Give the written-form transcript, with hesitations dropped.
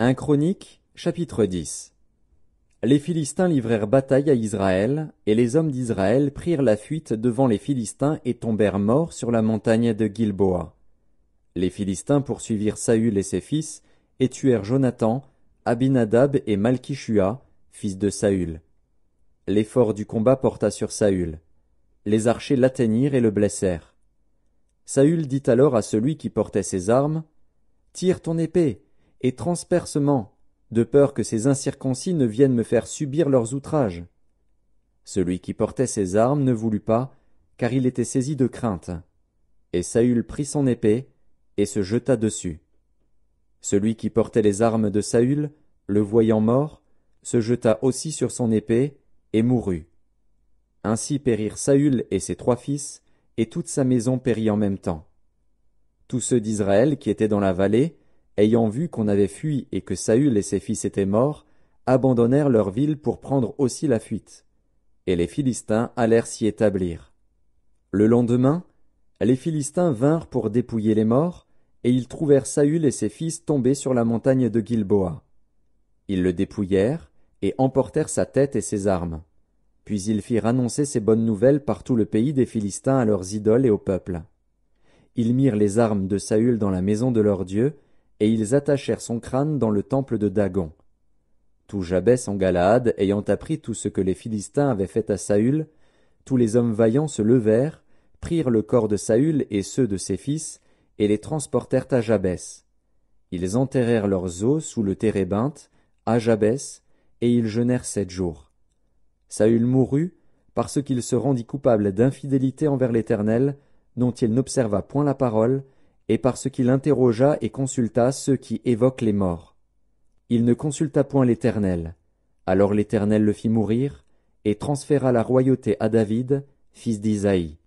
1 Chroniques, chapitre 10. Les Philistins livrèrent bataille à Israël, et les hommes d'Israël prirent la fuite devant les Philistins et tombèrent morts sur la montagne de Gilboa. Les Philistins poursuivirent Saül et ses fils, et tuèrent Jonathan, Abinadab et Malchishua, fils de Saül. L'effort du combat porta sur Saül. Les archers l'atteignirent et le blessèrent. Saül dit alors à celui qui portait ses armes, « Tire ton épée, et transpercement, de peur que ces incirconcis ne viennent me faire subir leurs outrages. » Celui qui portait ses armes ne voulut pas, car il était saisi de crainte. Et Saül prit son épée, et se jeta dessus. Celui qui portait les armes de Saül, le voyant mort, se jeta aussi sur son épée, et mourut. Ainsi périrent Saül et ses 3 fils, et toute sa maison périt en même temps. Tous ceux d'Israël qui étaient dans la vallée, ayant vu qu'on avait fui et que Saül et ses fils étaient morts, abandonnèrent leur ville pour prendre aussi la fuite. Et les Philistins allèrent s'y établir. Le lendemain, les Philistins vinrent pour dépouiller les morts, et ils trouvèrent Saül et ses fils tombés sur la montagne de Gilboa. Ils le dépouillèrent, et emportèrent sa tête et ses armes. Puis ils firent annoncer ces bonnes nouvelles par tout le pays des Philistins à leurs idoles et au peuple. Ils mirent les armes de Saül dans la maison de leur Dieu, et ils attachèrent son crâne dans le temple de Dagon. Tout Jabès en Galaad ayant appris tout ce que les Philistins avaient fait à Saül, tous les hommes vaillants se levèrent, prirent le corps de Saül et ceux de ses fils, et les transportèrent à Jabès. Ils enterrèrent leurs os sous le térébinthe, à Jabès, et ils jeûnèrent 7 jours. Saül mourut, parce qu'il se rendit coupable d'infidélité envers l'Éternel, dont il n'observa point la parole, et parce qu'il interrogea et consulta ceux qui évoquent les morts. Il ne consulta point l'Éternel. Alors l'Éternel le fit mourir, et transféra la royauté à David, fils d'Isaïe.